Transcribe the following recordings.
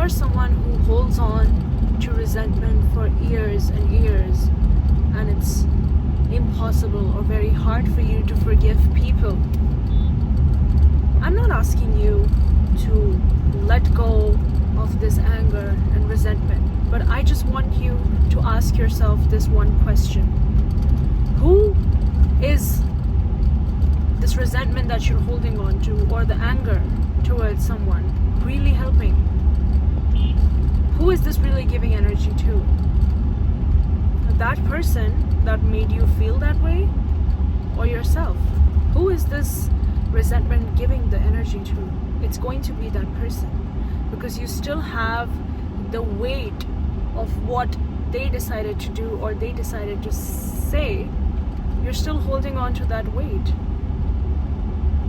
you're someone who holds on to resentment for years and years, and it's impossible or very hard for you to forgive people, I'm not asking you to let go of this anger and resentment, but I just want you to ask yourself this one question. Who is this resentment that you're holding on to, or the anger towards someone, really helping? Who is this really giving energy to? That person that made you feel that way, or yourself? Who is this resentment giving the energy to? It's going to be that person, because you still have the weight of what they decided to do or they decided to say. You're still holding on to that weight.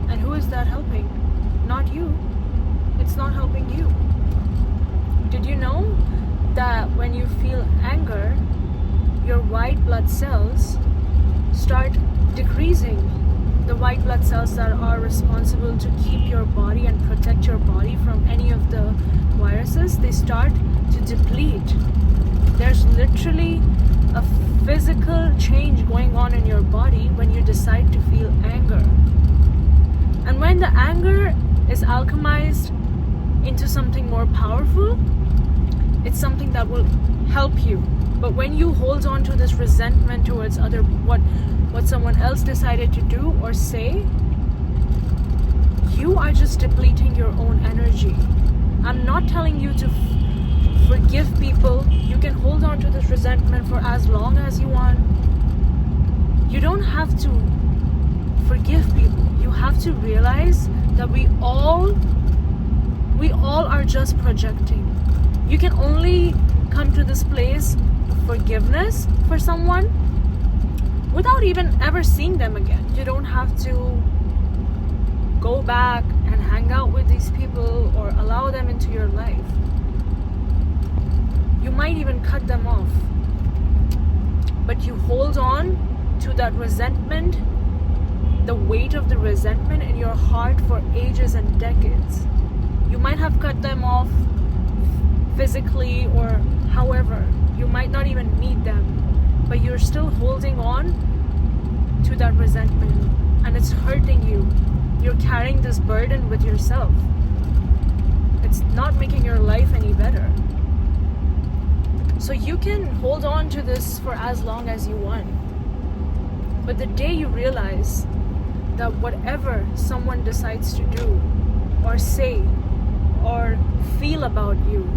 And who is that helping? Not you. It's not helping you. Did you know that when you feel anger, your white blood cells start decreasing? The white blood cells that are responsible to keep your body and protect your body from any of the viruses, they start to deplete. There's literally a physical change going on in your body when you decide to feel anger. And when the anger is alchemized into something more powerful, it's something that will help you. But when you hold on to this resentment towards what someone else decided to do or say, you are just depleting your own energy. I'm not telling you to forgive people. You can hold on to this resentment for as long as you want. You don't have to forgive people. You have to realize that we all are just projecting. You can only come to this place of forgiveness for someone without even ever seeing them again. You don't have to go back and hang out with these people or allow them into your life. You might even cut them off. But you hold on to that resentment, the weight of the resentment in your heart for ages and decades. You might have cut them off physically or however. You might not even meet them, but you're still holding on to that resentment, and it's hurting you. You're carrying this burden with yourself. It's not making your life any better. So you can hold on to this for as long as you want. But the day you realize that whatever someone decides to do or say or feel about you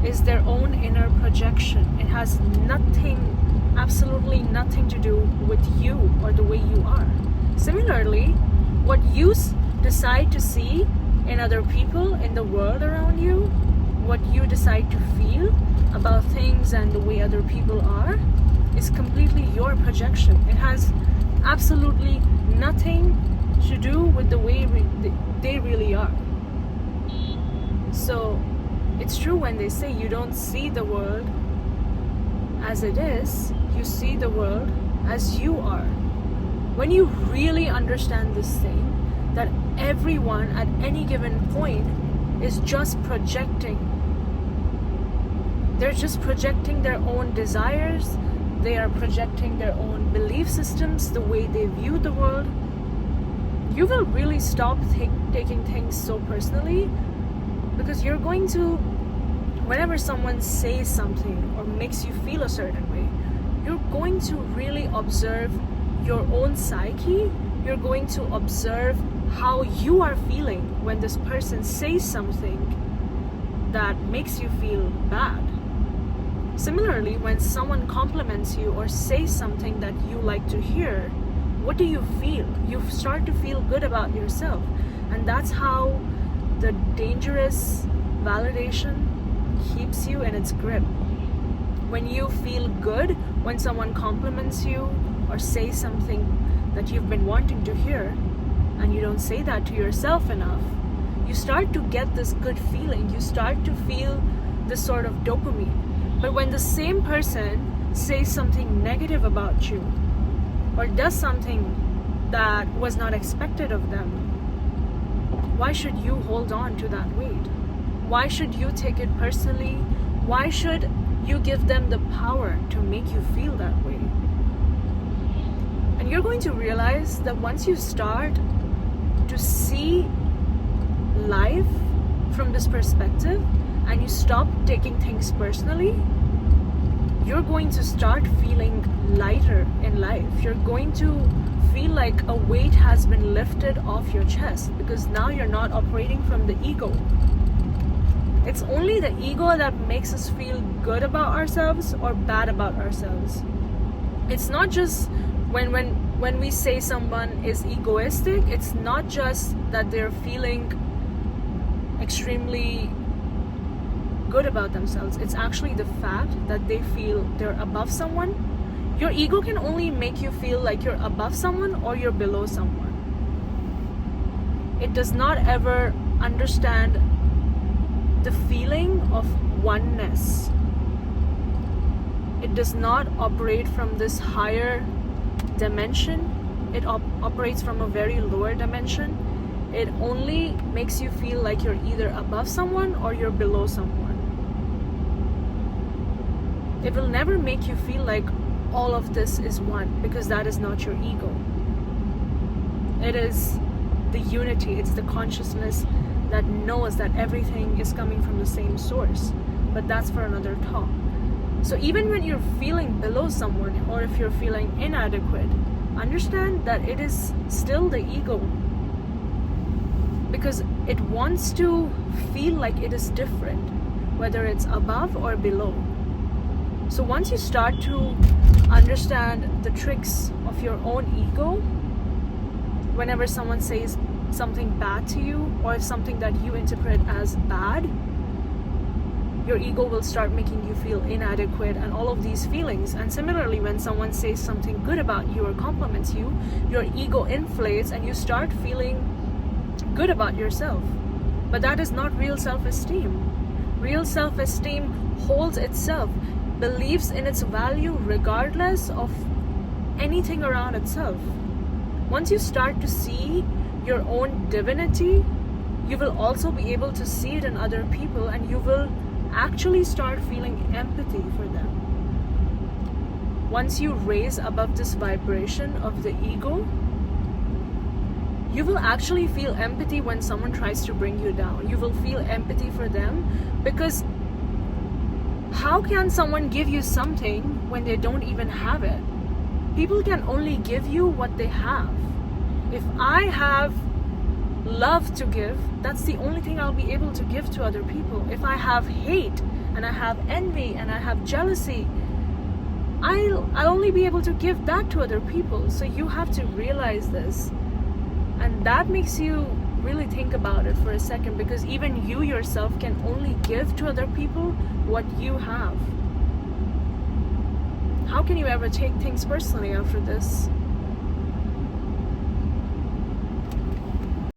is their own inner projection. It has nothing, absolutely nothing to do with you or the way you are. Similarly, what you decide to see in other people, in the world around you, what you decide to feel about things and the way other people are, is completely your projection. It has absolutely nothing to do with the way they really are. So it's true when they say you don't see the world as it is, you see the world as you are. When you really understand this thing, that everyone at any given point is just projecting. They're just projecting their own desires. They are projecting their own belief systems, the way they view the world. You will really stop taking things so personally, because you're going to, whenever someone says something or makes you feel a certain way, you're going to really observe your own psyche. You're going to observe how you are feeling when this person says something that makes you feel bad. Similarly, when someone compliments you or says something that you like to hear, what do you feel? You start to feel good about yourself. And that's how the dangerous validation keeps you in its grip. When you feel good, when someone compliments you or says something that you've been wanting to hear, and you don't say that to yourself enough, you start to get this good feeling. You start to feel this sort of dopamine. But when the same person says something negative about you or does something that was not expected of them, why should you hold on to that weight? Why should you take it personally? Why should you give them the power to make you feel that way? And you're going to realize that once you start to see life from this perspective and you stop taking things personally, you're going to start feeling lighter in life. You're going to feel like a weight has been lifted off your chest, because now you're not operating from the ego. It's only the ego that makes us feel good about ourselves or bad about ourselves. It's not just when we say someone is egoistic, it's not just that they're feeling extremely good about themselves. It's actually the fact that they feel they're above someone. Your ego can only make you feel like you're above someone or you're below someone. It does not ever understand the feeling of oneness. It does not operate from this higher dimension. It operates from a very lower dimension. It only makes you feel like you're either above someone or you're below someone. It will never make you feel like all of this is one, because that is not your ego. It is the unity, it's the consciousness that knows that everything is coming from the same source. But that's for another talk. So even when you're feeling below someone, or if you're feeling inadequate, understand that it is still the ego, because it wants to feel like it is different, whether it's above or below. So once you start to understand the tricks of your own ego, whenever someone says something bad to you, or something that you interpret as bad, your ego will start making you feel inadequate and all of these feelings. And similarly, when someone says something good about you or compliments you, your ego inflates and you start feeling good about yourself. But that is not real self-esteem. Real self-esteem holds itself, believes in its value regardless of anything around itself. Once you start to see your own divinity, you will also be able to see it in other people, and you will actually start feeling empathy for them. Once you raise above this vibration of the ego, you will actually feel empathy when someone tries to bring you down. You will feel empathy for them, because how can someone give you something when they don't even have it? People can only give you what they have. If I have love to give, that's the only thing I'll be able to give to other people. If I have hate and I have envy and I have jealousy, I'll only be able to give that to other people. So you have to realize this, and that makes you really think about it for a second, because even you yourself can only give to other people what you have. How can you ever take things personally after this?